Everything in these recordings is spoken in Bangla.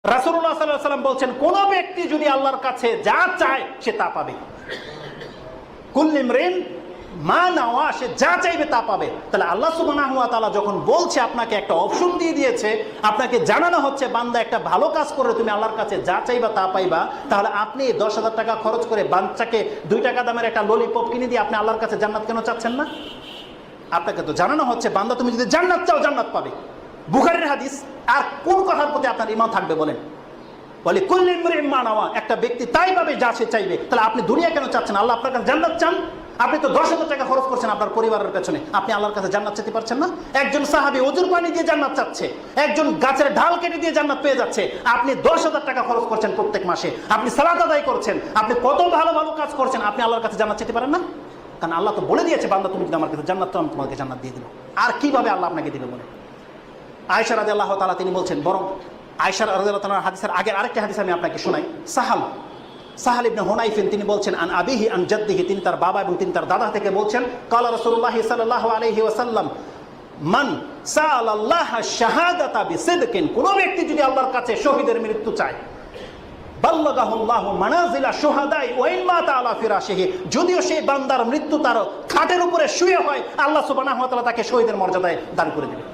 রাসূলুল্লাহ সাল্লাল্লাহু আলাইহি ওয়াসাল্লাম বলছেন, কোন ব্যক্তি যদি আল্লাহর কাছে যা চায় সে তা পাবে। কুল্লু ইমরিন মা নাওয়া, সে যা চাইবে তা পাবে। তাহলে আল্লাহ সুবহানাহু ওয়া তাআলা যখন বলছে, আপনাকে একটা অপশন দিয়ে দিয়েছে, আপনাকে জানানো হচ্ছে বান্দা একটা ভালো কাজ করে তুমি আল্লাহর কাছে যা চাইবা তা পাইবা, তাহলে আপনি 10,000 টাকা খরচ করে বাচ্চাকে 2 টাকা দামের একটা ললিপপ কিনে দিয়ে আপনি আল্লাহর কাছে জান্নাত কেন চাচ্ছেন না? আপনাকে তো জানানো হচ্ছে বান্দা তুমি যদি জান্নাত চাও জান্নাত পাবে। বুখারীর হাদিস। আর কোন কথার প্রতি আপনার ঈমান থাকবে বলেন? বলে কুল্লু ইমরিন মা নাওয়া, একটা ব্যক্তি তাই পাবে যা সে চাইবে। তাহলে আপনি দুনিয়া কেন চাচ্ছেন? আল্লাহ আপনার কাছে জান্নাত চান। আপনি তো 10,000 টাকা খরচ করছেন আপনার পরিবারের পেছনে, আপনি আল্লাহর কাছে জান্নাত চাইতে পারছেন না? একজন সাহাবী ওজুর পানি দিয়ে জান্নাত চাচ্ছে, একজন গাছের ঢাল কেটে দিয়ে জান্নাত পেয়ে যাচ্ছে। আপনি 10,000 টাকা খরচ করছেন প্রত্যেক মাসে, আপনি সালাত আদায় করছেন, আপনি কত ভালো ভালো কাজ করছেন, আপনি আল্লাহর কাছে জান্নাত চাইতে পারেন না? কারণ আল্লাহ তো বলে দিয়েছে, বান্দা তুমি যদি আমার কাছে জান্নাত চাও আমি তোমাকে জান্নাত দিয়ে দেব। আর কিভাবে আল্লাহ আপনাকে দিবে বলে? আয়েশা রাদিয়াল্লাহু তাআলা তিনি বলছেন, বরং আয়েশা রাদিয়াল্লাহু তাআলার হাদিসের আগের আরেকটা হাদিস আমি আপনাকে শোনাই। সাহাল ইবনে হুনাইফিন তিনি বলছেন, আন আবিহি আন জাদ্দিহি, তিনি তার বাবা এবং তিনি তার দাদা থেকে বলছেন, কালা রাসূলুল্লাহ সাল্লাল্লাহু আলাইহি ওয়াসাল্লাম মান সাআলাল্লাহ শাহাদাতা বিসিদকিন, কোন ব্যক্তি যদি আল্লাহর কাছে শহীদের মৃত্যু চায়, বাল্লাগাহুল্লাহু মানাজিলা শুহাদাই ওয়া ইন মাতা আলা ফিরাশিহি, যদিও সেই বান্দার মৃত্যু তার খাটের উপরে শুয়ে হয়, আল্লাহ সুবহানাহু ওয়া তাআলা তাকে শহীদের মর্যাদায় দান করে দেবেন।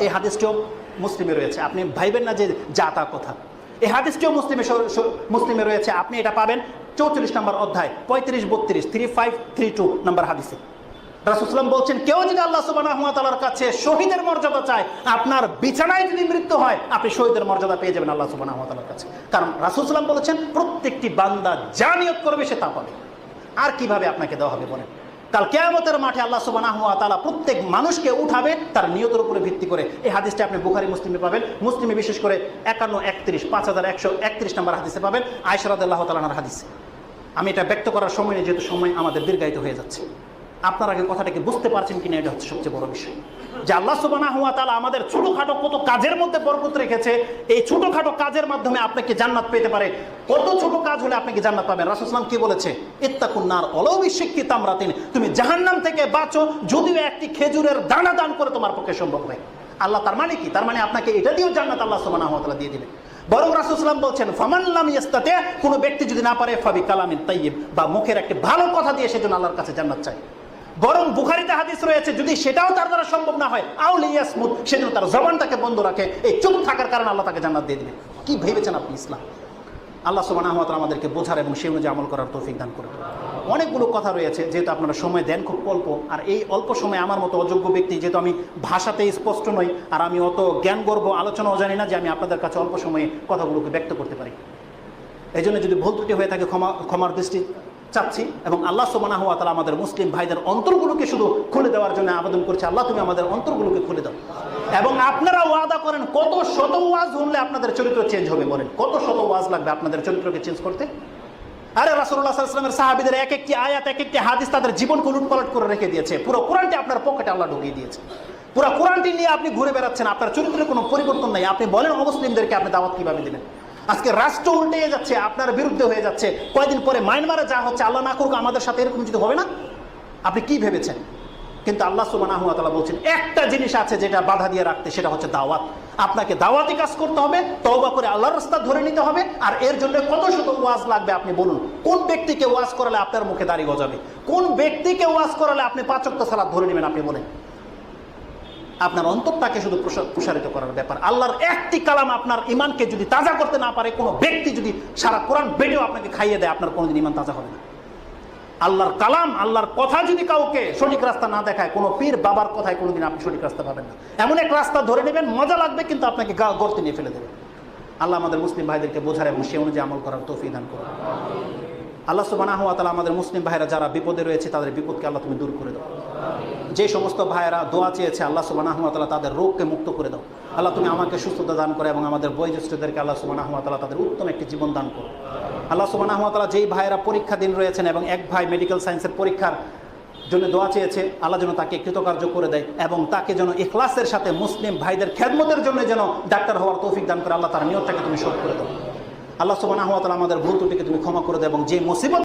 এই হাদিসটিও মুসলিমে রয়েছে, আপনি ভাইবেন না যে যা তা কথা। এই হাদিসটিও মুসলিমে রয়েছে, আপনি এটা পাবেন 44 নম্বর অধ্যায় 35-32 3532 নম্বর হাদিসে। রাসূল সাল্লাল্লাহু আলাইহি ওয়াসাল্লাম বলছেন, কেউ যদি আল্লাহ সুবহানাহু ওয়া তাআলার কাছে শহীদের মর্যাদা চায়, আপনার বিছানায় যদি মৃত্যু হয় আপনি শহীদের মর্যাদা পেয়ে যাবেন আল্লাহ সুবহানাহু ওয়া তাআলার কাছে। কারণ রাসূল সাল্লাল্লাহু আলাইহি ওয়াসাল্লাম বলেছেন, প্রত্যেকটি বান্দা যা নিয়ত করবে সে তা পাবে। আর কিভাবে আপনাকে দেওয়া হবে বলেন? কাল কিয়ামতের মাঠে আল্লাহ সুবহানাহু ওয়া তাআলা প্রত্যেক মানুষকে উঠাবে তার নিয়তের উপরে ভিত্তি করে। এই হাদিসটা আপনি বুখারী মুসলিমে পাবেন। মুসলিমে বিশেষ করে 5131 নম্বর হাদিসে পাবেন, আয়েশা রাদিয়াল্লাহু তাআলার হাদিস। আমি এটা ব্যক্ত করার সময় নেই, যেহেতু সময় আমাদের দীর্ঘায়িত হয়ে যাচ্ছে। আপনার আগে কথাটাকে বুঝতে পারছেন কিনা, এটা হচ্ছে সবচেয়ে বড় বিষয়। যে আল্লাহ সুবহানাহু ওয়া তাআলা আমাদের ছোটখাটো কত কাজের মধ্যে বরকত রেখেছে, এই ছোটখাটো কাজের মাধ্যমে আপনাকে জান্নাত পেতে পারে। কত ছোট কাজ হলে আপনাকে জান্নাত পাবেন? রাসূল সাল্লাল্লাহু আলাইহি ওয়াসাল্লাম কি বলেছে? ইত্তাকুন নার ওয়ালাউ বিশিক্কি তামরাতিন, তুমি জাহান্নাম থেকে বাঁচো যদিও একটি খেজুরের দানা দান করে তোমার পক্ষে সম্ভব হয়। আল্লাহ তার মানে কি? তার মানে আপনাকে এটা দিয়েও জান্নাত আল্লাহ সুবহানাহু ওয়া তাআলা দিয়ে দিবেন। বরং রাসূল সাল্লাল্লাহু আলাইহি ওয়াসাল্লাম বলছেন, ফামান লাম ইস্তাতি, কোন ব্যক্তি যদি না পারে, ফাবি কালামিন তাইয়্যিব, বা মুখের একটি ভালো কথা দিয়ে সেজন্য আল্লাহর কাছে জান্নাত চায়। বরং বুখারীতে হাদিস রয়েছে, যদি সেটাও তার দ্বারা সম্ভব না হয়, আউলি ইয়াসমুত, সেজন্য তার জবানটাকে বন্ধ রাখে, এই চুপ থাকার কারণে আল্লাহ তাকে জান্নাত দিয়ে দিবে। কি ভেবেছেন আপনি ইসলাম? আল্লাহ সুবহানাহু ওয়া তাআলা আমাদেরকে বোঝার এবং সেই অনুযায়ী আমল করার তৌফিক দান করুন। অনেকগুলো কথা রয়েছে, যেহেতু আপনারা সময় দেন খুব অল্প, আর এই অল্প সময় আমার মতো অযোগ্য ব্যক্তি, যেহেতু আমি ভাষাতে স্পষ্ট নই আর আমি অত জ্ঞানগর্ভ আলোচনাও জানি না যে আমি আপনাদের কাছে অল্প সময়ে কথাগুলোকে ব্যক্ত করতে পারি। এই জন্য যদি ভুল ত্রুটি হয়ে থাকে ক্ষমার দৃষ্টি চাচ্ছি, এবং আল্লাহ সুবহানাহু ওয়া তাআলা আমাদের মুসলিম ভাইদের অন্তরগুলোকে শুধু খুলে দেওয়ার জন্য আবেদন করছি, আল্লাহ তুমি আমাদের অন্তরগুলোকে খুলে দাও। এবং আপনারা ওয়াদা করেন, কত শত ওয়াজ শুনলে আপনাদের চরিত্র চেঞ্জ হবে বলেন? কত শত ওয়াজ লাগবে আপনাদের চরিত্রকে চেঞ্জ করতে? আরে রাসূলুল্লাহ সাল্লাল্লাহু আলাইহি ওয়াসাল্লামের সাহাবীদের এক একটি আয়াত, এক একটি হাদিস তাদের জীবনকে উলটপালট করে রেখে দিয়েছে। পুরো কোরআনটি আপনার পকেটে আল্লাহ ঢুকিয়ে দিয়েছে। পুরো কোরআনটি নিয়ে আপনি ঘুরে বেড়াচ্ছেন, আপনার চরিত্রের কোনো পরিবর্তন নাই। আপনি বলেন অমুসলিমদেরকে আপনি দাওয়াত কিভাবে দিবেন? আজকে রাষ্ট্র উল্টে যাচ্ছে, আপনার বিরুদ্ধে হয়ে যাচ্ছে। কয়েকদিন পরে মায়ানমারে যা হচ্ছে, আল্লাহ না করুক আমাদের সাথে এরকম যদি হবে না? আপনি কি ভেবেছেন? কিন্তু আল্লাহ সুবহানাহু ওয়া তাআলা বলছেন, একটা জিনিস আছে যেটা বাধা দিয়ে রাখতে, সেটা হচ্ছে দাওয়াত। আপনাকে দাওয়াতি কাজ করতে হবে, তওবা করে আল্লাহর রাস্তা ধরে নিতে হবে। আর এর জন্য কত শত ওয়াজ লাগবে আপনি বলুন? কোন ব্যক্তিকে ওয়াজ করালে আপনার মুখে দাড়ি গজাবে? কোন ব্যক্তিকে ওয়াজ করালে আপনি 5 ওয়াক্ত সালাত ধরে নেবেন? আপনি বলেন। আপনার অন্তরটাকে শুধু প্রসারিত করার ব্যাপার। আল্লাহর একটি কালাম আপনার ইমানকে যদি তাজা করতে না পারে, কোনো ব্যক্তি যদি সারা কোরআন বেটেও আপনাকে খাইয়ে দেয়, আপনার কোনোদিন ইমান তাজা হবে না। আল্লাহর কালাম, আল্লাহর কথা যদি কাউকে সঠিক রাস্তা না দেখায়, কোনো পীর বাবার কথায় কোনোদিন আপনি সঠিক রাস্তা পাবেন না। এমন এক রাস্তা ধরে নেবেন, মজা লাগবে, কিন্তু আপনাকে গর্তে নিয়ে ফেলে দেবে। আল্লাহ আমাদের মুসলিম ভাইদেরকে বোঝার এবং সে অনুযায়ী আমল করার তৌফিক দান করুন। আল্লাহ সুবহানাহু ওয়া তাআলা আমাদের মুসলিম ভাইরা যারা বিপদে রয়েছে, তাদের বিপদকে আল্লাহ তুমি দূর করে দাও। যে সমস্ত ভাইয়েরা দোয়া চেয়েছে, আল্লাহ সুবহানাহু ওয়া তাআলা তাদের রোগকে মুক্ত করে দাও। আল্লাহ তুমি আমাকে সুস্থতা দান করে এবং আমাদের বয়োজ্যেষ্ঠদেরকে আল্লাহ সুবহানাহু ওয়া তাআলা তাদের উত্তম একটি জীবন দান করো। আল্লাহ সুবহানাহু ওয়া তাআলা যেই ভাইয়েরা পরীক্ষা দিন রয়েছেন এবং এক ভাই মেডিকেল সায়েন্সের পরীক্ষার জন্য দোয়া চেয়েছে, আল্লাহ যেন তাকে কৃতকার্য করে দেয় এবং তাকে যেন ইখলাসের সাথে মুসলিম ভাইদের খেদমতের জন্য যেন ডাক্তার হওয়ার তৌফিক দান করে। আল্লাহ তার নিয়তটাকে তুমি শোধ করে দাও। আল্লাহ সুবহানাহু ওয়া তাআলা আমাদের ভুল ত্রুটিকে তুমি ক্ষমা করে দাও এবং যে মুসিবত